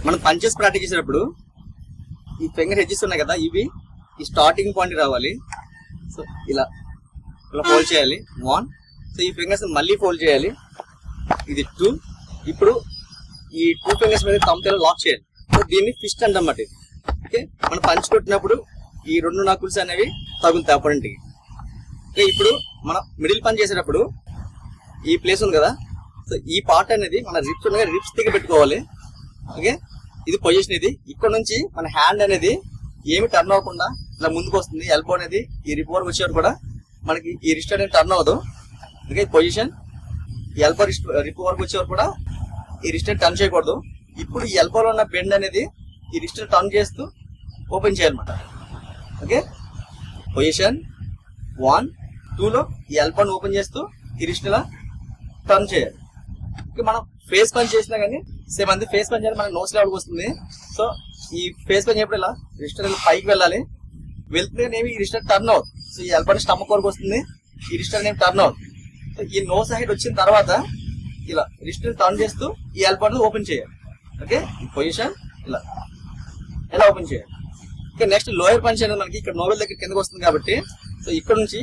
మనం punches practice చేసేటప్పుడు ఈ ఫింగర్ హెడ్జెస్ ఉన్నాయి కదా, ఇవి ఈ స్టార్టింగ్ పాయింట్ రావాలి. సో ఇలా ఫోల్డ్ చేయాలి 1. సో ఈ ఫింగర్స్ మళ్ళీ ఫోల్డ్ చేయాలి, ఇది 2. ఇప్పుడు ఈ 2 ఫింగర్స్ మీద తమ్ముతో లాక్ చేయాలి. సో దీన్ని ఫిస్ట్ అంటమాట. ఓకే, మనం పంచ్ కొట్టినప్పుడు ఈ 2 నకుల్స్ అనేవి తగులుతాయి అపోనెంట్ కి. ఓకే, ఇప్పుడు మనం మిడిల్ పంచ్ చేసేటప్పుడు ఈ ప్లేస్ ఉంది కదా, సో ఈ పార్ట్ అనేది మన రిప్స్ ఉన్నాయి, రిప్స్ దగ్గర పెట్టుకోవాలి. ఓకే, ఇది పొజిషన్. ఇది ఇక్కడ నుంచి మన హ్యాండ్ అనేది ఏమి టర్న్ అవ్వకుండా ఇలా ముందుకు వస్తుంది. ఎల్బో అనేది ఈ రిప్ వరకు వచ్చేవారు కూడా మనకి ఈ రిస్ట్ అనేది టర్న్ అవ్వదు. Okay, position. ఎల్బో రిప్ వరకు వచ్చేవారు కూడా ఈ రిస్ట్ టర్న్ చేయకూడదు. ఇప్పుడు ఈ ఎల్బోలో ఉన్న బెండ్ అనేది ఈ రిస్ట్ టర్న్ చేస్తూ ఓపెన్ చేయాలన్నమాట. ఓకే, పొజిషన్ 1, 2లో ఈ ఎల్బోని ఓపెన్ చేస్తూ ఈ రిస్ట్ ఇలా టర్న్ చేయాలి. ఓకే, మనం ఫేస్ పంచ్ చేసినా కానీ సేమ్ అంతే. ఫేస్ పంచ్ అనేది మనకి నోస్ లెవెల్కి వస్తుంది. సో ఈ ఫేస్ పంచ్ ఎప్పుడు ఇలా రిస్ట్ పైకి వెళ్ళాలి, వెళ్తే నేమి ఈ రిస్ట్ టర్న్ అవుతుంది. సో ఈ ఎల్బోని స్టమక్ వరకు వస్తుంది, ఈ రిస్ట్ అనేది టర్న్ అవుతుంది. సో ఈ నోస్ సైడ్ వచ్చిన తర్వాత ఇలా రిస్ట్ టర్న్ చేస్తూ ఈ ఎల్బోని ఓపెన్ చేయాలి. ఓకే, ఈ పొజిషన్ ఇలా ఓపెన్ చేయాలి. ఓకే, నెక్స్ట్ లోయర్ పంచ్ అనేది మనకి ఇక్కడ నోవెల్ దగ్గర కిందకి వస్తుంది కాబట్టి, సో ఇక్కడ నుంచి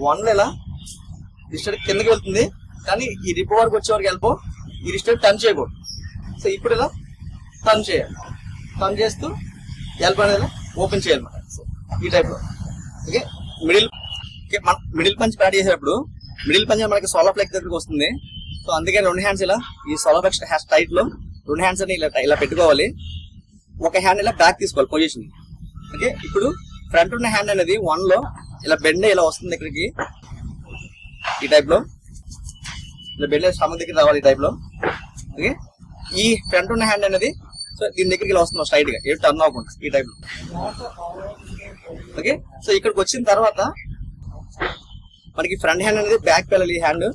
1లో ఇలా రిస్ట్ కిందకి వెళ్తుంది, కానీ ఈ రిప్ వరకు వచ్చే వరకు ఎల్బో ఈ రిస్ట్ టర్న్ చేయకూడదు. సో ఇప్పుడు ఇలా టర్న్ చేయాలి, టర్న్ చేస్తూ ఎల్బో అనేది ఓపెన్ చేయాలన్నమాట. సో ఈ టైప్ లో. ఓకే, మిడిల్ పంచ్ ప్రాక్టీస్ చేసేటప్పుడు మిడిల్ పంచ్ మనకి సోలో ఫ్లెక్స్ దగ్గరికి వస్తుంది. సో అందుకే 2 హ్యాండ్స్ ఇలా ఈ సోలో ఫ్లెక్స్ టైట్ లో 2 హ్యాండ్స్ అని ఇలా పెట్టుకోవాలి. ఒక హ్యాండ్ ఇలా బ్యాక్ తీసుకోవాలి పొజిషన్. ఓకే, ఇప్పుడు ఫ్రంట్ ఉన్న హ్యాండ్ అనేది 1లో ఇలా బెండ్ ఇలా వస్తుంది ఇక్కడికి, ఈ టైప్ లో ఇలా బెండ్ స్టమక్ దగ్గర రావాలి, ఈ టైప్ లో. ఓకే, ఈ ఫ్రంట్ ఉన్న హ్యాండ్ అనేది సో దీని దగ్గరికి ఇలా వస్తుంది స్ట్రైట్ గా, ఏ టర్న్ అవ్వకుండా, ఈ టైప్ లో. ఓకే, సో ఇక్కడికి వచ్చిన తర్వాత మనకి ఫ్రంట్ హ్యాండ్ అనేది బ్యాక్ వెళ్ళాలి, ఈ హ్యాండ్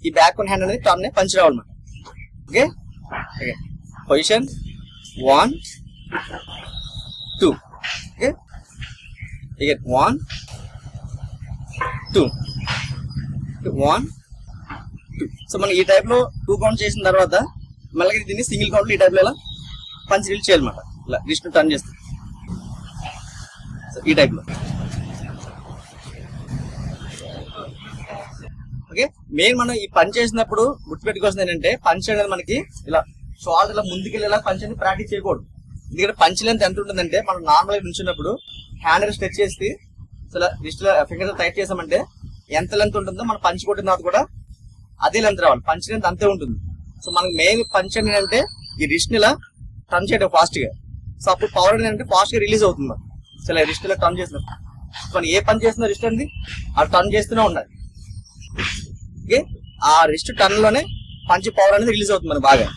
ఈ బ్యాక్ ఉన్న హ్యాండ్ అనేది టర్న్ పంచ్ రావాలన్నమాట. Okay, okay, position 1, 2. Okay, 1, 2, 1, 2. So మనం ఈ టైప్ లో 2 కౌంట్ చేసిన తర్వాత మళ్ళీ దీన్ని సింగిల్ కౌంట్ లో ఈ టైప్ లో ఇలా పంచ్ రిలీజ్ చేయాలన్నమాట. ఇలా రిస్ట్ టర్న్ చేస్తాం, సో ఈ టైప్ లో. ఓకే, మెయిన్ మనం ఈ పంచ్ చేసినప్పుడు గుర్తుపెట్టుకోవాల్సింది ఏంటంటే, పంచ్ అనేది మనకి ఇలా షోల్డర్ ఇలా ముందుకెళ్ళి ఇలా పంచ్ అనేది ప్రాక్టీస్ చేయకూడదు. ఎందుకంటే పంచ్ లెంత్ ఎంత ఉంటుందంటే, మనం నార్మల్ గా నుంచున్నప్పుడు హ్యాండ్ స్ట్రెచ్ చేసి ఇలా రిస్ట్ ఫింగర్ టైట్ చేసామంటే ఎంత లెంత్ ఉంటుందో మనం పంచ్ కొట్టిన తర్వాత కూడా అదే లెంత్ రావాలి. పంచ్ లెంత్ అంతే ఉంటుంది. సో మనకి మెయిన్ పంచ్ ఏంటంటే ఈ రిస్ట్ ని ఇలా టర్న్ చేయడం ఫాస్ట్ గా. సో అప్పుడు పవర్ ఏంటంటే ఫాస్ట్ గా రిలీజ్ అవుతుంది. సో ఇలా రిస్ట్ ఇలా టర్న్ చేసిన మనం ఏ పని చేస్తున్నా రిస్ట్ అనేది ఆ టర్న్ చేస్తూనే ఉండాలి. ఓకే, ఆ రిస్ట్ టర్న్ లోనే పంచ్ పవర్ అనేది రిలీజ్ అవుతుంది మనకి బాగా.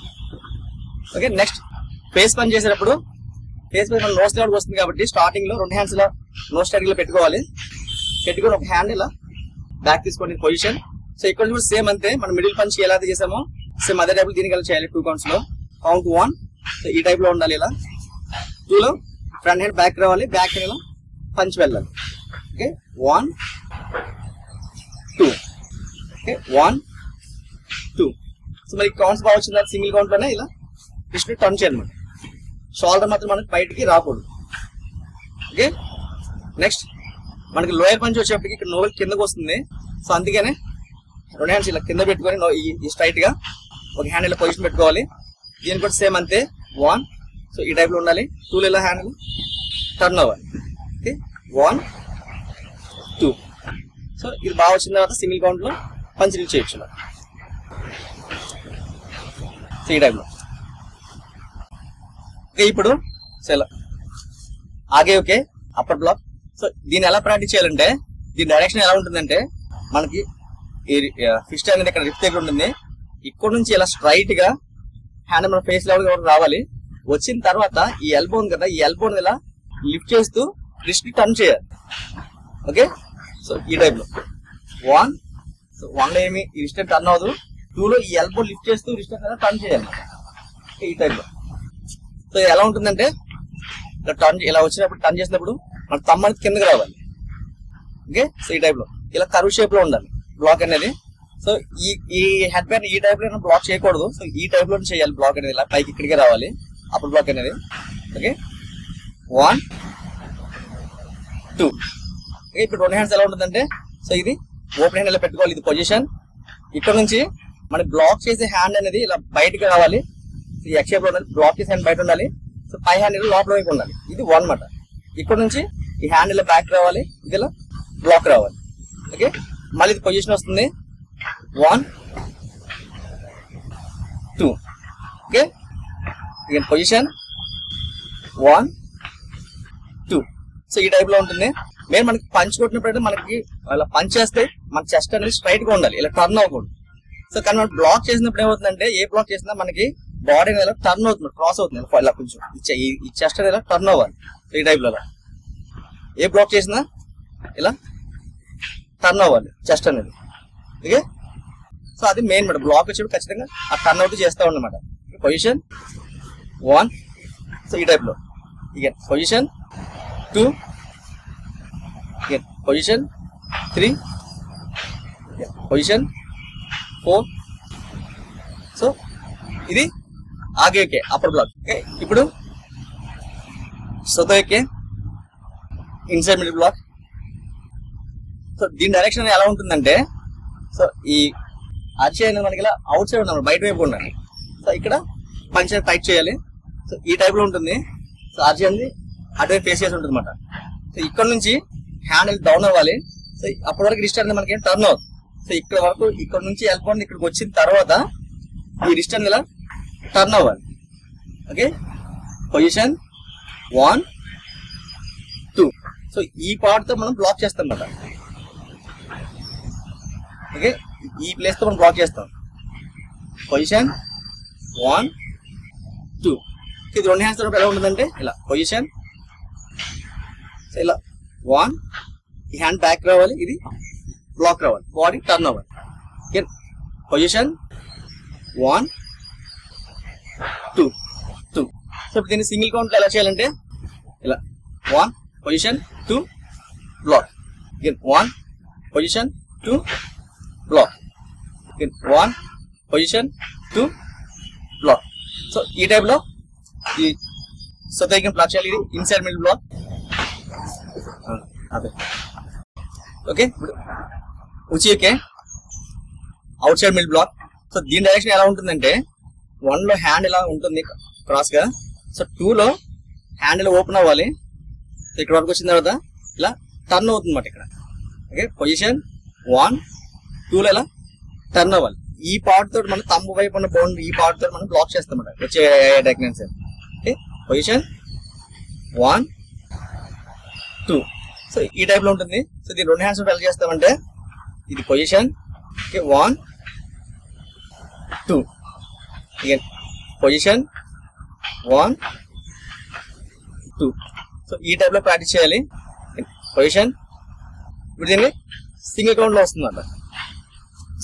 ఓకే, నెక్స్ట్ ఫేస్ పంచ్ చేసేటప్పుడు ఫేస్ పంచ్ మన నోస్ లెవెల్కి వస్తుంది కాబట్టి స్టార్టింగ్ లో 2 హ్యాండ్స్ ఇలా నోస్ స్టైల్ లో పెట్టుకోవాలి. పెట్టుకొని ఒక హ్యాండ్ ఇలా బ్యాక్ తీసుకోండి పొజిషన్. సో ఇక్కడ కూడా సేమ్ అంతే, మనం మిడిల్ పంచ్ ఎలా చేసామో సేమ్ అదే టైప్ దీనికి చేయాలి. 2 కౌంట్స్ లో కౌంట్ 1. సో ఈ టైప్ లో ఉండాలి. ఇలా 2లో ఫ్రంట్ హ్యాండ్ బ్యాక్ రావాలి, బ్యాక్ హ్యాండ్ ఇలా పంచ్ వెళ్ళాలి. ఓకే, 1, 2. ఓకే, 1, 2. సో మరి కౌంట్స్ బాగా వచ్చిన తర్వాత సింగిల్ కౌంట్ లోనే ఇలా రిస్ట్ టర్న్ చేయాలి. షోల్డర్ మాత్రం మనకి బయటికి రాకూడదు. ఓకే, నెక్స్ట్ మనకి లోయర్ పంచ్ వచ్చేప్పటికి ఇక్కడ నోవెల్ కిందకు వస్తుంది. సో అందుకనే 2 హ్యాండ్స్ ఇలా కింద పెట్టుకొని ఈ స్ట్రైట్ గా ఒక హ్యాండ్ ఇలా పొజిషన్ పెట్టుకోవాలి. దీని కూడా సేమ్ అంతే 1. సో ఈ టైప్ లో ఉండాలి. 2లో ఇలా హ్యాండ్ టర్న్ అవ్వాలి. ఓకే, 1, 2. సో ఇది బాగా వచ్చిన తర్వాత సింగిల్ కౌంట్ లో పంచ్ రిలీజ్ చేయొచ్చు. సో ఈ టైప్ లో. ఓకే, ఇప్పుడు సో ఇలా ఆగే. Okay, upper block. సో దీన్ని ఎలా ప్రాక్టీస్ చేయాలంటే, దీని డైరెక్షన్ ఎలా ఉంటుందంటే, మనకి ఈ ఫిస్ట్ అనేది ఇక్కడ రిప్ దగ్గర ఉంటుంది. ఇక్కడ నుంచి ఇలా స్ట్రైట్ గా హ్యాండ్ మన ఫేస్ లెవెల్ వరకు రావాలి. వచ్చిన తర్వాత ఈ ఎల్బో ఉంది కదా, ఈ ఎల్బోని ఇలా లిఫ్ట్ చేస్తూ రిస్ట్ ని టర్న్ చేయాలి. ఓకే, సో ఈ టైప్ లో 1. సో 1లో ఏమి ఈ రిస్ట్ టర్న్ అవ్వదు. 2లో ఈ ఎల్బో లిఫ్ట్ చేస్తూ రిస్ట్ టర్న్ చేయాలి. ఈ టైప్ లో. సో ఎలా ఉంటుందంటే, టర్న్ ఇలా వచ్చినప్పుడు టర్న్ చేసినప్పుడు మన తమ్మ అనేది కిందకి రావాలి. ఓకే, సో ఈ టైప్ లో ఇలా కర్వ్ షేప్ లో ఉండాలి బ్లాక్ అనేది. సో ఈ హెడ్ బ్యాండ్ ఈ టైప్ లో బ్లాక్ చేయకూడదు. సో ఈ టైప్ లో చేయాలి బ్లాక్ అనేది, ఇలా పైకి ఇక్కడికే రావాలి. అప్పర్ బ్లాక్ అనేది. ఓకే 1 2. ఓకే ఇప్పుడు 2 హ్యాండ్స్ ఎలా ఉంటుందంటే సో ఇది ఓపెన్ హ్యాండ్ ఇలా పెట్టుకోవాలి. ఇది పొజిషన్. ఇక్కడ నుంచి మనకి బ్లాక్ చేసే హ్యాండ్ అనేది ఇలా బయటకు రావాలి. ఈ ఎక్స్ షేప్ లో ఉండాలి. బ్లాక్ చేసే హ్యాండ్ బయట ఉండాలి. సో పై హ్యాండ్ లోపల వైపు ఉండాలి. ఇది 1 మాట. ఇక్కడ నుంచి ఈ హ్యాండ్ ఇలా బ్యాక్ రావాలి. ఇది ఇలా బ్లాక్ రావాలి. ఓకే మళ్ళీ ఇది పొజిషన్ వస్తుంది 1 2. ఓకే ఇక పొజిషన్ 1 2. సో ఈ టైప్ లో ఉంటుంది. మేము మనకి పంచ్ కొట్టినప్పుడు మనకి అలా పంచ్ చేస్తే మన చెస్ట్ అనేది స్ట్రైట్ గా ఉండాలి, ఇలా టర్న్ అవ్వకూడదు. సో కానీ మనం బ్లాక్ చేసినప్పుడు ఏమవుతుందంటే ఏ బ్లాక్ చేసినా మనకి బాడీ అనేది టర్న్ అవుతుంది, క్రాస్ అవుతుంది ఇలా కొంచెం ఈ చెస్ట్ అనేది ఇలా టర్న్ అవ్వాలి. ఈ టైప్ లో ఏ బ్లాక్ చేసినా ఇలా టర్న్ అవ్వాలి చెస్ట్ అనేది. ఓకే సో అది మెయిన్ మాట. బ్లాక్ వచ్చేప్పుడు ఖచ్చితంగా ఆ టర్న్ అవుట్ చేస్తా ఉన్నమాట. పొజిషన్ 1. సో ఈ టైప్ లో ఇక పొజిషన్ 2, పొజిషన్ 3, పొజిషన్ 4. సో ఇది ఆగే ఓకే అప్పర్ బ్లాక్. ఓకే ఇప్పుడు సోతో okay inside middle block. So దీని డైరెక్షన్ ఎలా ఉంటుందంటే సో ఈ అర్చే అనేది మనకి ఇలా అవుట్ సైడ్ ఉండాలి, బయట వైపు ఉండాలి. సో ఇక్కడ పంచ్ టైట్ చేయాలి. సో ఈ టైప్ లో ఉంటుంది. సో అర్చే అనేది అటువైపు ఫేస్ చేసి ఉంటుంది అనమాట. సో ఇక్కడ నుంచి హ్యాండిల్ డౌన్ అవ్వాలి. సో అప్పటి వరకు రిస్ట్ అనేది మనకి టర్న్ అవుతుంది. సో ఇక్కడ వరకు ఇక్కడ నుంచి వెళ్ళిపోండి. ఇక్కడికి వచ్చిన తర్వాత ఈ రిస్ట్ అనేది ఇలా టర్న్ అవ్వాలి. Okay position 1 2. సో ఈ పార్ట్ తో మనం బ్లాక్ చేస్తాం అన్నమాట. ఓకే ఈ ప్లేస్ తో మనం బ్లాక్ చేస్తాం. పొజిషన్ 1 2. ఇది 2 హ్యాండ్స్ తో ఎలా ఉంటుందంటే ఇలా పొజిషన్ ఇలా 1 ఈ హ్యాండ్ బ్యాక్ రావాలి, ఇది బ్లాక్ రావాలి, బాడీ టర్న్ అవ్వాలి. పొజిషన్ 1 2 2. సో దీన్ని సింగిల్ కౌంట్ ఎలా చేయాలంటే ఇలా 1 position 2 block, 1 position 2 block, 1 position 2 block. So ఈ టైప్ లో ఈ సోతో బ్లాక్ చేయాలి. ఇది ఇన్సైడ్ మిడిల్ బ్లాక్. అదే ఓకే ఇప్పుడు ఉచి okay outside middle block. So దీని డైరెక్షన్ ఎలా ఉంటుందంటే 1 లో హ్యాండ్ ఇలా ఉంటుంది క్రాస్ గా. సో 2 లో హ్యాండ్ ఇలా ఓపెన్ అవ్వాలి. సో ఇక్కడ వరకు వచ్చిన తర్వాత ఇలా టర్న్ అవుతుంది అన్నమాట ఇక్కడ. ఓకే పొజిషన్ 1 2 లో ఇలా టర్న్ అవ్వాలి. ఈ పార్ట్ తోటి మనం తమ్ము వైపు ఉన్న బౌండరీ ఈ పార్ట్ తోటి మనం బ్లాక్ చేస్తాం అన్నమాట వచ్చే డయాగ్నల్స్. Okay position 1 2. సో ఈ టైప్ లో ఉంటుంది. సో దీని 2 హ్యాండ్స్ ఎలా చేస్తామంటే ఇది పొజిషన్ 1 2. పొజిషన్ 1 2. సో ఈ టైప్ లో ప్రాక్టీస్ చేయాలి. పొజిషన్ ఇప్పుడు దీన్ని సింగిల్ కౌంట్ లో వస్తుంది అన్నమాట.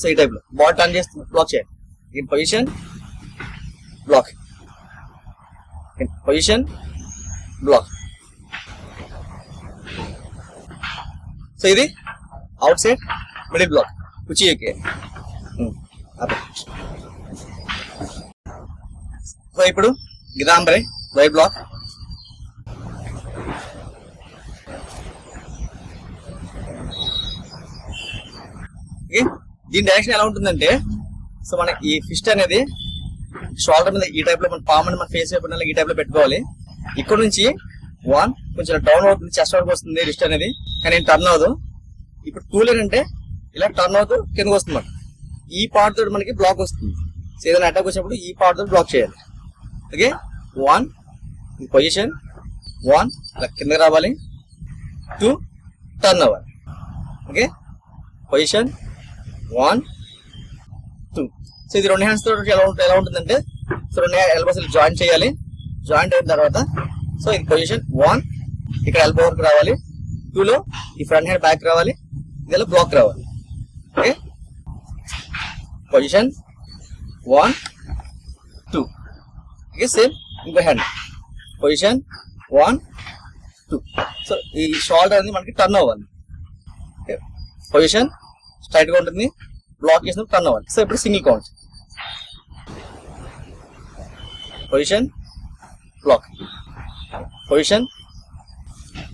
సో ఈ టైప్ లో బాల్ టర్న్ చేస్తూ బ్లాక్ చేయాలి. In position block, in position block. So ఇది అవుట్ సైడ్ మిడిల్ బ్లాక్ కుచి ఓకే. సో ఇప్పుడు గిదాంబరే వై బ్లాక్. దీని డైరెక్షన్ ఎలా ఉంటుందంటే సో మన ఈ ఫిస్ట్ అనేది షోల్డర్ మీద ఈ టైప్ లో మన పామ్ అని మన ఫేస్ వైపు ఈ టైప్ లో పెట్టుకోవాలి. ఇక్కడ నుంచి 1 కొంచెం డౌన్ అవుతుంది, చెస్ట్ వరకు వస్తుంది రిస్ట్ అనేది, కానీ టర్న్ అవ్వదు. ఇప్పుడు 2 లేనంటే ఇలా టర్న్ అవుతూ కిందకు వస్తుంది అన్నమాట. ఈ పార్ట్ తోటి మనకి బ్లాక్ వస్తుంది. సో ఏదైనా అటాక్ వచ్చినప్పుడు ఈ పార్ట్ తోటి బ్లాక్ చేయాలి. ఓకే 1 పొజిషన్ 1 ఇలా కిందకి రావాలి, 2 టర్న్ అవ్వాలి. Okay position 1 2. సో ఇది 2 హ్యాండ్స్ తోటి ఎలా ఉంటుందంటే సో 2 ఎల్బోస్ జాయిన్ చేయాలి. జాయింట్ అయిన తర్వాత సో ఇది పొజిషన్ 1 ఇక్కడ ఎల్బో వరకు రావాలి, 2 లో ఈ ఫ్రంట్ హ్యాండ్ బ్యాక్ రావాలి, ఇదిలో బ్లాక్ రావాలి. Okay position 1 2. ఓకే సేమ్ ఇంకో హ్యాండ్ పొజిషన్ 1 2. సో ఈ షోల్డర్ అనేది మనకి టర్న్ అవ్వాలి. ఓకే పొజిషన్ స్ట్రైట్ గా ఉంటుంది, బ్లాక్ చేసినప్పుడు టర్న్ అవ్వాలి. సో ఇప్పుడు single count position block, position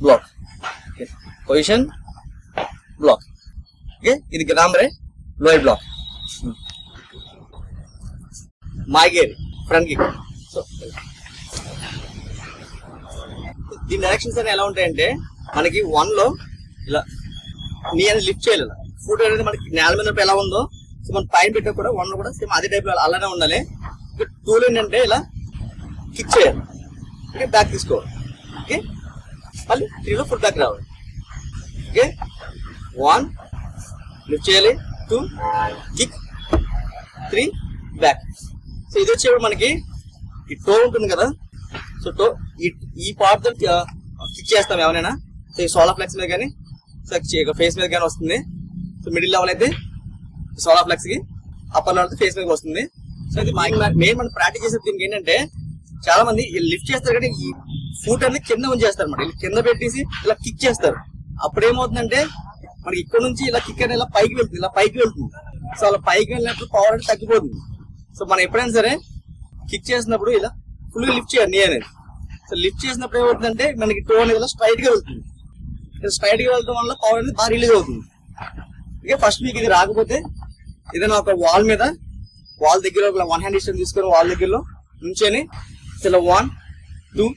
block, position block. Okay, ఇది గ్రామరే లోయర్ బ్లాక్. మాగేరి ఫ్రంట్ కిక్. సో దీని డైరెక్షన్స్ అనేవి ఎలా ఉంటాయంటే మనకి 1 లో ఇలా నీ అనేది లిఫ్ట్ చేయాలి. ఫుట్ అనేది మనకి నేల మీద ఎలా ఉందో సో మన పైన పెట్టా కూడా 1 లో కూడా సేమ్ అదే టైప్ లో అలానే ఉండాలి. 2 లో ఏంటంటే ఇలా కిక్ చేయాలి. ఓకే, బ్యాక్ తీసుకోవాలి. ఓకే, మళ్ళీ 3 లో ఫుట్ బ్యాక్ రావాలి. ఓకే, 1 లిఫ్ట్ చేయాలి, 2 కిక్, 3 బ్యాక్. సో ఇది వచ్చేప్పుడు మనకి ఈ టో ఉంటుంది కదా, సో టో ఈ పార్ట్ తో కిక్ చేస్తాం ఎవరైనా. సో ఈ సోలార్ ఫ్లెక్స్ మీద కానీ సో ఫేస్ మీద కానీ వస్తుంది. సో మిడిల్ లెవెల్ అయితే సోలార్ ఫ్లెక్స్ కి, అప్పర్ లెవెల్ అయితే ఫేస్ మీద వస్తుంది. సో ఇది మెయిన్ మనం ప్రాక్టీస్ చేసే దీనికి ఏంటంటే చాలా మంది లిఫ్ట్ చేస్తారు కానీ ఈ ఫుట్ అనేది కింద ఉంచేస్తారు అనమాట. ఇలా కింద పెట్టేసి ఇలా కిక్ చేస్తారు. అప్పుడు ఏమవుతుందంటే మనకి ఇక్కడ నుంచి ఇలా కిక్ అనేది ఇలా పైకి వెళ్తుంది, ఇలా పైకి వెళ్తుంది. సో అలా పైకి వెళ్ళినప్పుడు పవర్ అనేది తగ్గిపోతుంది. సో మనం ఎప్పుడైనా సరే కిక్ చేసినప్పుడు ఇలా ఫుల్ గా లిఫ్ట్ చేయాలి నీ అనేది. సో లిఫ్ట్ చేసినప్పుడు ఏమవుతుందంటే మనకి టో అనేది ఇలా స్ట్రైట్ గా వెళ్తుంది. స్ట్రైట్ గా వెళ్ళడం వల్ల పవర్ అనేది బాగా రిలీజ్ అవుతుంది. ఓకే, ఫస్ట్ మీకు ఇది రాకపోతే ఏదైనా ఒక వాల్ మీద, వాల్ దగ్గర 1 హ్యాండ్ డిస్టెన్స్ తీసుకొని వాల్ దగ్గరలో నుంచొని ఇలా 1, 2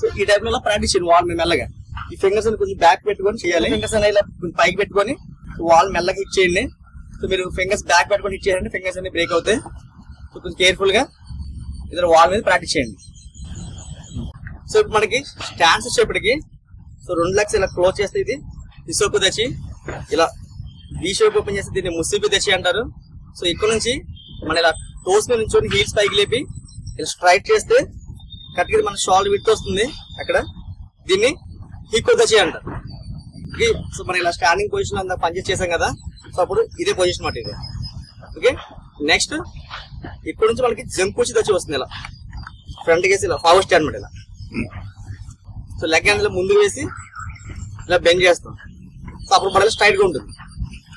సో ఈ టైప్ లో ప్రాక్టీస్ చేయండి. వాల్ మీద మెల్లగా ఈ ఫింగర్స్ అని కొంచెం బ్యాక్ పెట్టుకొని చేయాలి. ఫింగర్స్ అనేది ఇలా పైకి పెట్టుకొని వాల్ మెల్లగా హిట్ చేయండి. సో మీరు ఫింగర్స్ బ్యాక్ పెట్టుకొని హిట్ చేయండి, ఫింగర్స్ అన్ని బ్రేక్ అవుతాయి. సో కొంచెం కేర్ఫుల్ గా ఇద్దరు వాల్ మీద ప్రాక్టీస్ చేయండి. సో ఇప్పుడు మనకి స్టాండ్స్ వచ్చేప్పటికి సో 2 లెగ్స్ ఇలా క్లోజ్ చేస్తే ఇది ఇసోకు దచి, ఇలా బీ షేప్ ఓపెన్ చేస్తే దీన్ని ముసిబి దచి అంటారు. సో ఇక్కడ నుంచి మన ఇలా టోస్ మీద నుంచి హీల్స్ పైకి లేపి ఇలా స్ట్రైట్ చేస్తే కరెక్ట్ గా మన షోల్డర్ విడ్త్ వస్తుంది అక్కడ. దీన్ని హీకో దచి అంటారు. ఓకే, సో మనం ఇలా స్టాండింగ్ పొజిషన్ అంతా పనిచేసి చేసాం కదా, సో అప్పుడు ఇదే పొజిషన్ మాట ఇది. ఓకే, నెక్స్ట్ ఇక్కడ నుంచి మనకి జంకుచి దచి వస్తుంది. ఇలా ఫ్రంట్ వేసి ఇలా ఫార్వర్డ్ స్టాండ్ మాట ఇలా. సో లెగ్ హ్యాండ్ ముందు వేసి ఇలా బెండ్ చేస్తాం. సో అప్పుడు మన స్ట్రైట్ గా ఉంటుంది.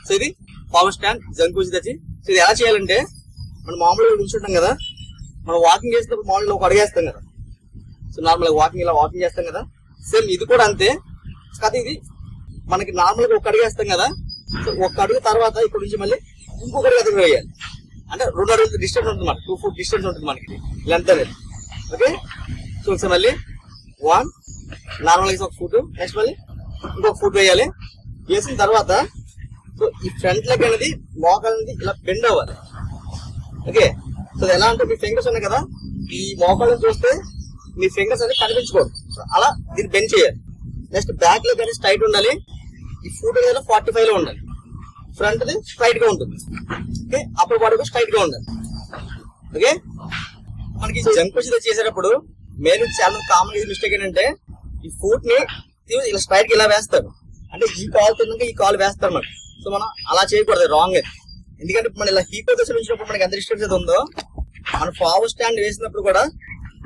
సో ఇది ఫార్వర్డ్ స్టాండ్ జంకుచి దచి. సో ఇది ఎలా చేయాలంటే మనం మామూలుగా నిల్చుంటాం కదా, మనం వాకింగ్ చేసినప్పుడు మామూలుగా ఒక అడిగేస్తాం కదా. సో నార్మల్ వాకింగ్ ఇలా వాకింగ్ చేస్తాం కదా, సేమ్ ఇది కూడా అంతే. కాదు ఇది మనకి నార్మల్ గా ఒక అడుగు వేస్తాం కదా, సో ఒక అడుగు తర్వాత ఇక్కడ నుంచి మళ్ళీ ఇంకొక అడుగు వేయాలి. అంటే 2 అడుగులు డిస్టెన్స్ ఉంటుంది మనకి, 2 ఫుట్ డిస్టెన్స్ ఉంటుంది మనకి లెంత్ అనేది. ఓకే, సో ఒకసారి మళ్ళీ 1 నార్మల్ గా ఒక ఫుట్, నెక్స్ట్ మళ్ళీ ఇంకొక ఫుట్ వేయాలి. వేసిన తర్వాత సో ఈ ఫ్రంట్ లెగ్ అనేది మోకాలు అనేది ఇలా బెండ్ అవ్వాలి. ఓకే, సో ఎలా అంటే మీ ఫింగర్స్ ఉన్నాయి కదా, ఈ మోకాళ్ళని చూస్తే మీ ఫింగర్స్ అనేది కనిపించుకోదు. అలా దీన్ని బెండ్ చేయాలి. నెక్స్ట్ బ్యాక్ లెగ్ అనేది స్ట్రైట్ ఉండాలి. ఈ ఫుట్ అనేది 45 లో ఉండాలి. ఫ్రంట్ ది స్ట్రైట్ గా ఉంటుంది. ఓకే, అప్పర్ బాడీ కూడా స్ట్రైట్ గా ఉండాలి. ఓకే, మనకి జంకుచి చేసేటప్పుడు మెయిన్ చాలా కామన్ మిస్టేక్ ఏంటంటే ఈ ఫుట్ ని ఇలా స్ట్రైట్ గా ఇలా వేస్తారు. అంటే ఈ కాల్ తిన్నాక ఈ కాల్ వేస్తారు మనకి. సో మనం అలా చేయకూడదు, రాంగ్. ఎందుకంటే మన ఇలా హీప్ పొజిషన్ వచ్చినప్పుడు మనకి ఎంత డిస్టెన్స్ అయితే ఉందో మన ఫార్వర్డ్ స్టాండ్ వేసినప్పుడు కూడా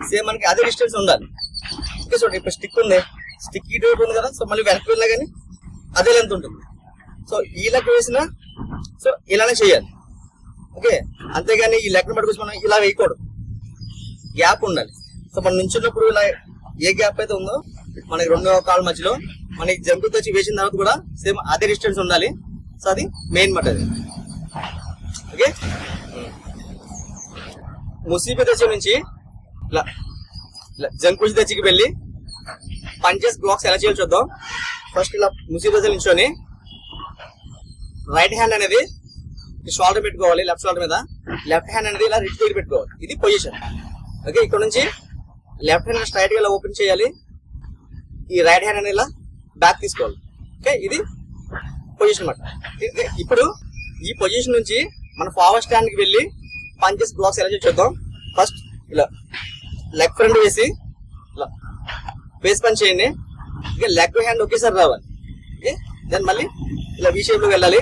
సేమ్ మనకి అదే డిస్టెన్స్ ఉండాలి. ఓకే, చూడండి ఇప్పుడు స్టిక్ ఉంది, స్టిక్ ఇటు ఉంది కదా, సో మళ్ళీ వెనక్కి వెళ్ళినా కానీ అదే లెంత్ ఉంటుంది. సో ఈ లెక్క వేసినా సో ఇలానే చేయాలి. ఓకే, అంతేగాని ఈ లెక్కను పట్టుకొచ్చి మనం ఇలా వేయకూడదు, గ్యాప్ ఉండాలి. సో మనం నించున్నప్పుడు ఇలా ఏ గ్యాప్ అయితే ఉందో మనకి 2వ కాళ్ళ మధ్యలో మనకి జంపు తెచ్చి వేసిన తర్వాత కూడా సేమ్ అదే డిస్టెన్స్ ఉండాలి. సో అది మెయిన్ మాట అది. ఓకే, ముసీబీ దశ నుంచి ఇలా జంకుచి దశకి వెళ్ళి పంచెస్ బ్లాక్స్ ఎలా చేయాలో చూద్దాం. ఫస్ట్ ఇలా ముసీబీ దశ నుంచొని రైట్ హ్యాండ్ అనేది షోల్డర్ పెట్టుకోవాలి, లెఫ్ట్ షోల్డర్ మీద. లెఫ్ట్ హ్యాండ్ అనేది ఇలా రిచ్ దగ్గర పెట్టుకోవాలి. ఇది పొజిషన్. ఓకే, ఇక్కడ నుంచి లెఫ్ట్ హ్యాండ్ స్ట్రైట్ గా ఇలా ఓపెన్ చేయాలి. ఈ రైట్ హ్యాండ్ అనేది ఇలా బ్యాక్ తీసుకోవాలి. ఓకే, ఇది పొజిషన్ మాట. ఇప్పుడు ఈ పొజిషన్ నుంచి మన ఫార్వర్డ్ స్టాండ్ కి వెళ్ళి పంచెస్ బ్లాక్స్ ఎలా చూద్దాం. ఫస్ట్ ఇలా లెగ్ ఫ్రంట్ వేసి ఇలా ఫేస్ పంచ్ చేయండి. ఇక లెగ్ హ్యాండ్ ఒకేసారి రావాలి. ఓకే, దెన్ మళ్ళీ ఇలా వి షేప్ లో వెళ్ళాలి.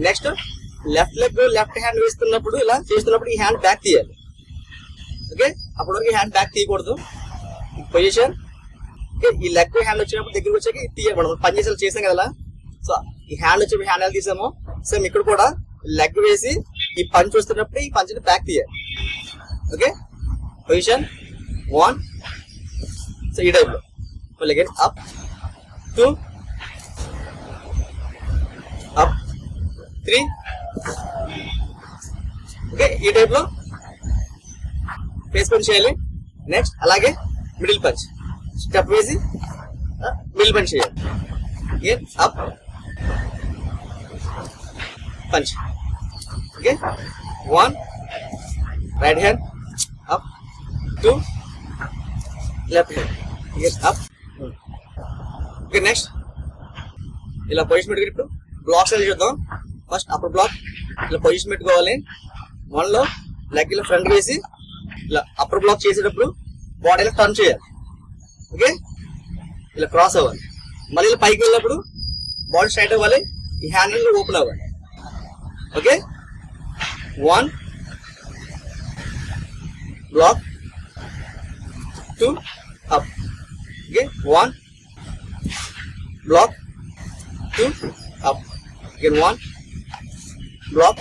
Next left leg left hand వేస్తున్నప్పుడు ఇలా చేస్తున్నప్పుడు ఈ హ్యాండ్ బ్యాక్ తీయాలి. ఓకే, అప్పటి వరకు హ్యాండ్ బ్యాక్ తీయకూడదు. పొజిషన్. ఓకే, ఈ లెగ్ హ్యాండ్ వచ్చినప్పుడు దగ్గరకు వచ్చాక తీయాలి. మనం పంచెస్ చేసాం కదా, సో ఈ హ్యాండ్ వచ్చి హ్యాండ్ ఎలా తీసామో సేమ్ ఇక్కడ కూడా లెగ్ వేసి ఈ పంచ్ వస్తున్నప్పుడు ఈ పంచ్ బ్యాక్ తీయాలి. ఓకే, పొజిషన్ 1 సో ఈ టైప్ లో అగైన్ అప్ 2 అప్ 3 ఓకే ఈ టైప్ లో ఫేస్ పంచ్ చేయాలి. నెక్స్ట్ అలాగే మిడిల్ పంచ్ స్టెప్ వేసి మిడిల్ పంచ్ చేయాలి. Again up punch okay 1 right hand up 2 left hand again up okay next ఇలా పొజిషన్ పెట్టుకుని ఇప్పుడు బ్లాక్స్ అనేది చూద్దాం. ఫస్ట్ అప్పర్ బ్లాక్ ఇలా పొజిషన్ పెట్టుకోవాలి. 1 లో లెగ్ ఇలా ఫ్రంట్ వేసి ఇలా అప్పర్ బ్లాక్ చేసేటప్పుడు బాడీ ఇలా టర్న్ చేయాలి. ఓకే ఇలా క్రాస్ అవ్వాలి. మళ్ళీ ఇలా పైకి వెళ్ళినప్పుడు బాడీ స్ట్రైట్ అవ్వాలి. ఈ హ్యాండ్ ఓపెన్ అవ్వాలి. Okay 1 block 2 up okay 1 block 2 up again 1 block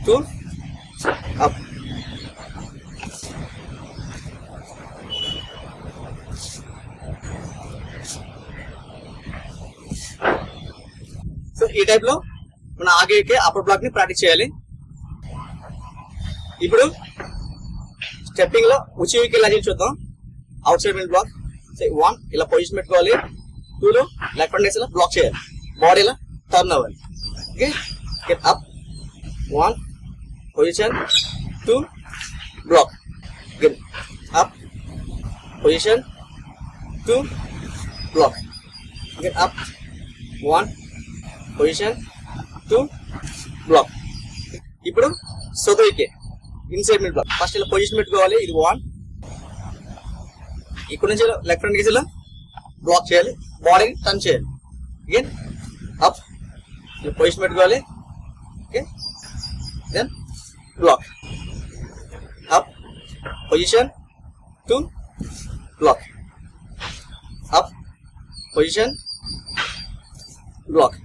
2 up సో ఈ టైప్ లో మన ఆగే అప్పర్ బ్లాక్ ని ప్రాక్టీస్ చేయాలి. ఇప్పుడు స్టెప్పింగ్ లో ఉచికి ఇలా చూద్దాం. అవుట్ సైడ్ మిడిల్ బ్లాక్ 1 ఇలా పొజిషన్ పెట్టుకోవాలి. 2 లో లెఫ్ట్ హ్యాండ్ ఇలా బ్లాక్ చేయాలి. బాడీ ఇలా టర్న్ అవ్వాలి. Okay get up 1 position 2 block get up position 2 block get up 1 position 2 block. ఇప్పుడు సోదోయికే ఇన్సైడ్ మిడ్ బ్లాక్ ఫస్ట్ ఇలా పొజిషన్ పెట్టుకోవాలి. ఇది 1 ఇక్కడ నుంచి లెఫ్ట్ హ్యాండ్ ఇలా బ్లాక్ చేయాలి. బాడీని టర్న్ చేయాలి. అగైన్ అప్ పొజిషన్ పెట్టుకోవాలి. Okay then block up position 2 block up position block.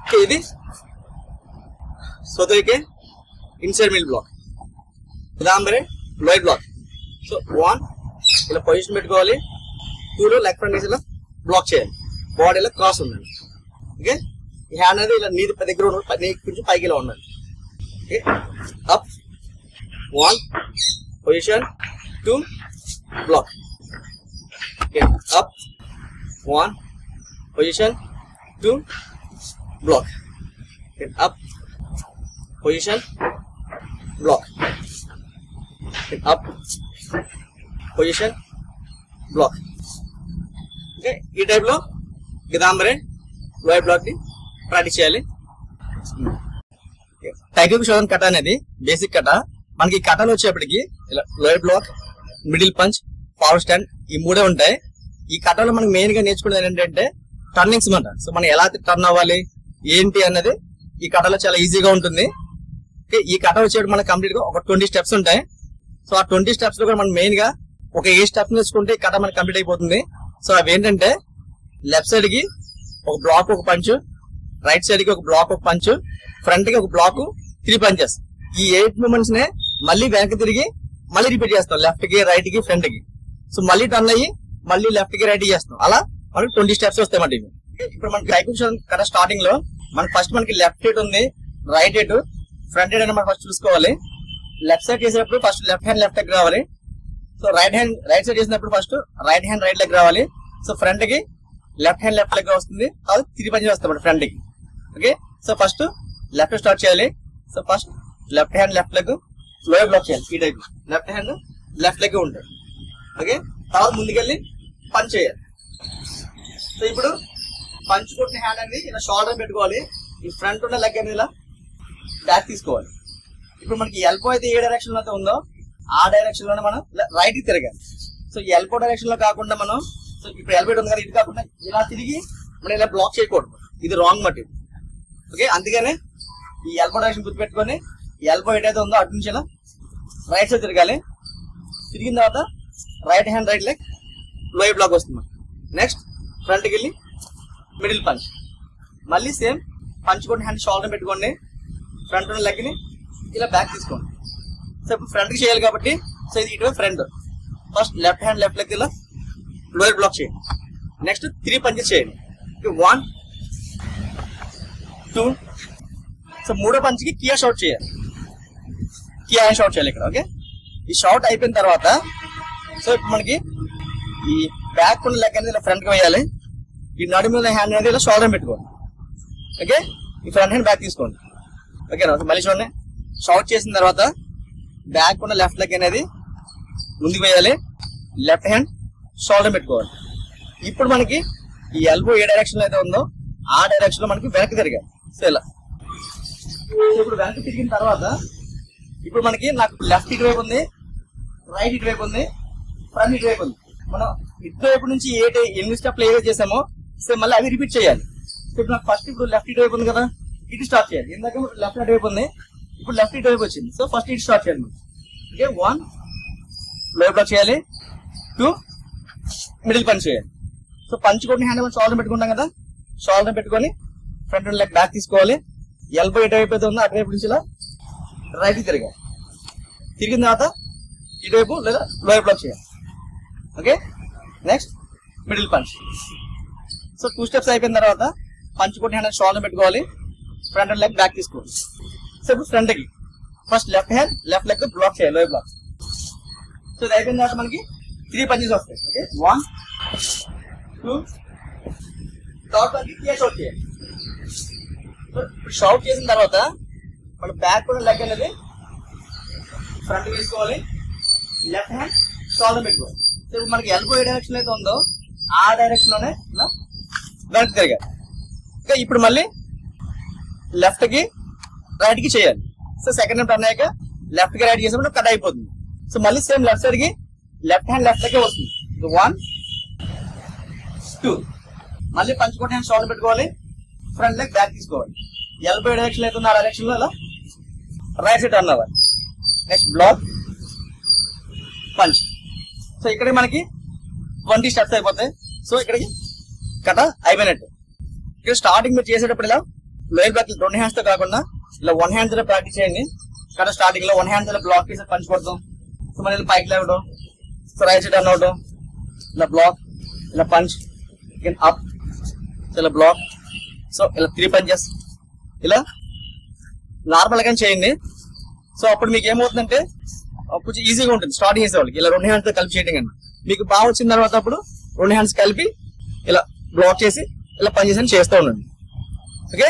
Okay ఇది సోదోయికే ఇన్సైడ్ మిడ్ బ్లాక్. ఉదాహరణ లోయర్ బ్లాక్. సో 1 ఇలా పొజిషన్ పెట్టుకోవాలి. 2 లో లెగ్ ఫ్రంట్ ఇలా బ్లాక్ చేయాలి. బాడీలో క్రాస్ ఉండాలి. ఓకే ఈ హ్యాండ్ అనేది ఇలా నీది దగ్గర ఉండాలి. కొంచెం పైకి ఇలా ఉండాలి. Okay up 1 position 2 block okay up 1 position 2 block okay up position block okay up position block. Okay ఈ టైప్ లో గిదాంబరే లోయర్ బ్లాక్ ని ప్రాక్టీస్ చేయాలి. టైగర్ షోడన్ కట అనేది బేసిక్ కట. మనకి కటలు వచ్చేప్పటికి ఇలా lower block middle punch power stand ఈ మూడే ఉంటాయి. ఈ కటలో మనకి మెయిన్ గా నేర్చుకునేది ఏంటంటే టర్నింగ్స్ మాట. సో మనం ఎలా టర్న్ అవ్వాలి ఏంటి అన్నది ఈ కటలో చాలా ఈజీగా ఉంటుంది. ఈ కట వచ్చేప్పుడు మనకి కంప్లీట్ గా ఒక 20 స్టెప్స్ ఉంటాయి. సో ఆ 20 స్టెప్స్ లో కూడా మనం మెయిన్ గా ఒక 8 స్టెప్స్ నేర్చుకుంటే ఈ కట మనకి కంప్లీట్ అయిపోతుంది. సో అవి ఏంటంటే లెఫ్ట్ సైడ్ కి ఒక బ్లాక్ ఒక పంచ్, రైట్ సైడ్ కి ఒక బ్లాక్ ఒక పంచ్, ఫ్రంట్ కి ఒక బ్లాక్ 3 పంచెస్. ఈ 8 మూమెంట్స్ నే మళ్ళీ వెనక్కి తిరిగి మళ్ళీ రిపీట్ చేస్తాం. లెఫ్ట్ కి రైట్ కి ఫ్రంట్ కి. సో మళ్ళీ టర్న్ అయ్యి మళ్ళీ లెఫ్ట్ కి రైట్ కి చేస్తాం. అలా మనకి 20 స్టెప్స్ వస్తాయి. ఇవి ఇప్పుడు మనకి టైగర్ కట స్టార్టింగ్ లో మనకి ఫస్ట్ మనకి లెఫ్ట్ హెడ్ ఉంది, రైట్ హెడ్, ఫ్రంట్ హెడ్ అని మనం ఫస్ట్ చూసుకోవాలి. లెఫ్ట్ సైడ్ చేసేటప్పుడు first left hand left leg రావాలి. So right hand right side చేసినప్పుడు first right hand right leg రావాలి. సో ఫ్రంట్ కి లెఫ్ట్ హ్యాండ్ లెఫ్ట్ లెగ్ వస్తుంది. అది 3 పంచెస్ వస్తాయి ఫ్రంట్ కి. Okay so first left start చేయాలి. So first left hand left leg lower block చేయాలి. ఈ type left hand left leg ఉంటుంది. ఓకే తర్వాత ముందుకెళ్ళి పంచ్ చేయాలి. సో ఇప్పుడు పంచ్ కొట్టిన హ్యాండ్ అనేది ఇలా షోల్డర్ పెట్టుకోవాలి. ఈ ఫ్రంట్ ఉన్న లెగ్ అనేది ఇలా బ్యాక్ తీసుకోవాలి. ఇప్పుడు మనకి ఎల్బో అయితే ఏ డైరెక్షన్ లో అయితే ఉందో ఆ డైరెక్షన్ లోనే మనం రైట్ కి తిరగాలి. సో ఈ ఎల్బో డైరెక్షన్ లో కాకుండా మనం సో ఇప్పుడు ఎల్బో ఉంది కదా, ఇది కాకుండా ఇలా తిరిగి మనం ఇలా బ్లాక్ చేయకూడదు. ఇది రాంగ్ మటీరియల్. ఓకే అందుకనే ఈ ఎల్బో డైరెక్షన్ గుర్తుపెట్టుకొని ఎల్బో ఏదైతే ఉందో అటు నుంచి ఇలా రైట్ సైడ్ తిరగాలి. తిరిగిన తర్వాత right hand right leg lower block వస్తుంది. నెక్స్ట్ ఫ్రంట్కి వెళ్ళి మిడిల్ పంచ్, మళ్ళీ సేమ్ పంచ్ కొట్టి హ్యాండ్ షోల్డర్ పెట్టుకోండి. ఫ్రంట్ ఉన్న లెగ్ ని ఇలా బ్యాక్ తీసుకోండి. సో ఇప్పుడు ఫ్రంట్ కి చేయాలి కాబట్టి సో ఇది ఇటువైపు front. First left hand left leg ఇలా లోయర్ బ్లాక్ చేయండి. నెక్స్ట్ 3 పంచెస్ చేయండి. 1 2. సో మూడో పంచ్కి కియా షాట్ చేయాలి. కియా షాట్ చేయాలి ఇక్కడ. ఓకే, ఈ షాట్ అయిపోయిన తర్వాత సో ఇప్పుడు మనకి ఈ బ్యాక్ ఉన్న లెగ్ అనేది ఇలా ఫ్రంట్ కి వేయాలి. ఈ నడు మీద హ్యాండ్ అనేది ఇలా షోల్డర్ పెట్టుకోండి. ఓకే, ఈ ఫ్రంట్ హ్యాండ్ బ్యాక్ తీసుకోండి. ఓకేనా, మళ్ళీ చూడండి. షాట్ చేసిన తర్వాత బ్యాక్ ఉన్న లెఫ్ట్ లెగ్ అనేది ముందుకు వేయాలి. లెఫ్ట్ హ్యాండ్ షోల్డర్ పెట్టుకోవాలి. ఇప్పుడు మనకి ఈ ఎల్బో ఏ డైరెక్షన్ లో అయితే ఉందో ఆ డైరెక్షన్ లో మనకి వెనక్కి తిరగాలి. సో ఇలా ఇప్పుడు వెనక్కి తిరిగిన తర్వాత ఇప్పుడు మనకి నాకు లెఫ్ట్ ఇటువైపు ఉంది, రైట్ ఇటువైపు ఉంది, ఫ్రంట్ ఇటువైపు ఉంది. మనం ఇటువైపు నుంచి ఎన్ని స్టెప్లు ఏవైతే చేసామో సో మళ్ళీ అవి రిపీట్ చేయాలి. ఇప్పుడు నాకు ఫస్ట్ ఇప్పుడు లెఫ్ట్ ఇటువైపు ఉంది కదా, ఇటు స్టార్ట్ చేయాలి. ఇందాక లెఫ్ట్ ఇటువైపు ఉంది, ఇప్పుడు లెఫ్ట్ ఇటువైపు వచ్చింది. సో ఫస్ట్ ఇటు స్టార్ట్ చేయాలి. ఓకే, 1 లోయర్ బ్లాక్ చేయాలి, 2 మిడిల్ పంచ్ చేయాలి. సో పంచ్ కొట్టిన హ్యాండ్ షోల్డర్ పెట్టుకుంటాం కదా, షోల్డర్ పెట్టుకొని ఫ్రంట్ లెగ్ బ్యాక్ తీసుకోవాలి. ఎల్బో ఎటువైపు అయితే ఉందో అటువైపు నుంచి ఇలా రైట్ తిరగాలి. తిరిగిన తర్వాత ఇటువైపు లేదా లోయర్ బ్లాక్ చేయాలి. Okay, next middle punch. So 2 steps అయిపోయిన తర్వాత పంచ్ కొట్టిన హ్యాండ్ షోల్డర్ పెట్టుకోవాలి, ఫ్రంట్ లెగ్ బ్యాక్ తీసుకోవాలి. సో ఇప్పుడు ఫ్రంట్ కి first left hand left leg block చేయాలి, లోయర్ బ్లాక్. సో ఇది అయిపోయిన తర్వాత మనకి 3 పంచెస్ వస్తాయి. ఓకే, 1 2 థర్డ్ పంచ్ కియా షాట్ చేయాలి. సో ఇప్పుడు షాట్ చేసిన తర్వాత మన బ్యాక్ ఉన్న లెగ్ అనేది ఫ్రంట్ వేసుకోవాలి, లెఫ్ట్ హ్యాండ్ షోల్డర్ పెట్టుకోవాలి. సో ఇప్పుడు మనకి ఎల్బో ఏ డైరెక్షన్ అయితే ఉందో ఆ డైరెక్షన్ లోనే ఇలా వెనక్కి తిరగాలి. ఇంకా ఇప్పుడు మళ్ళీ లెఫ్ట్ కి రైట్ కి చేయాలి. సో సెకండ్ టర్న్ అయ్యాక లెఫ్ట్ కి రైట్ చేసినప్పుడు కట్ అయిపోతుంది. సో మళ్ళీ సేమ్ లెఫ్ట్ సైడ్ కి లెఫ్ట్ హ్యాండ్ లెఫ్ట్ లెక్కే వస్తుంది. 1 2 మళ్ళీ పంచ్ కొట్టిన హ్యాండ్ షోల్డర్ పెట్టుకోవాలి, ఫ్రంట్ లెగ్ బ్యాక్ తీసుకోవాలి. ఎల్బో డైరెక్షన్ అయితే ఆ డైరెక్షన్ లో ఇలా రైట్ సైడ్ టర్న్ అవ్వాలి. Next block punch. సో ఇక్కడ మనకి 20 స్టెప్స్ అయిపోతాయి. సో ఇక్కడికి కట అయిపోయినట్టు. ఇక్కడ స్టార్టింగ్ మీరు చేసేటప్పుడు ఇలా లోయర్ బ్లాక్ 2 హ్యాండ్స్ తో కాకుండా ఇలా 1 హ్యాండ్ తో ప్రాక్టీస్ చేయండి. కట స్టార్టింగ్ లో 1 హ్యాండ్ తో బ్లాక్ చేసి పంచ్ కొడతాం. సో మన పైకి లేవడం, సో రైట్ సైడ్ టర్న్ అవడం, ఇలా బ్లాక్, ఇలా పంచ్, అప్, ఇలా బ్లాక్. సో ఇలా 3 పంచెస్ ఇలా నార్మల్ గా చేయండి. సో అప్పుడు మీకు ఏమవుతుందంటే కొంచెం ఈజీగా ఉంటుంది స్టార్ట్ చేసే వాళ్ళకి. ఇలా 2 హ్యాండ్స్ తో కలిపి చేయడం కానీ మీకు బాగా వచ్చిన తర్వాత అప్పుడు 2 హ్యాండ్స్ కలిపి ఇలా బ్లాక్ చేసి ఇలా పంచెస్ అని చేస్తూ ఉండండి. ఓకే.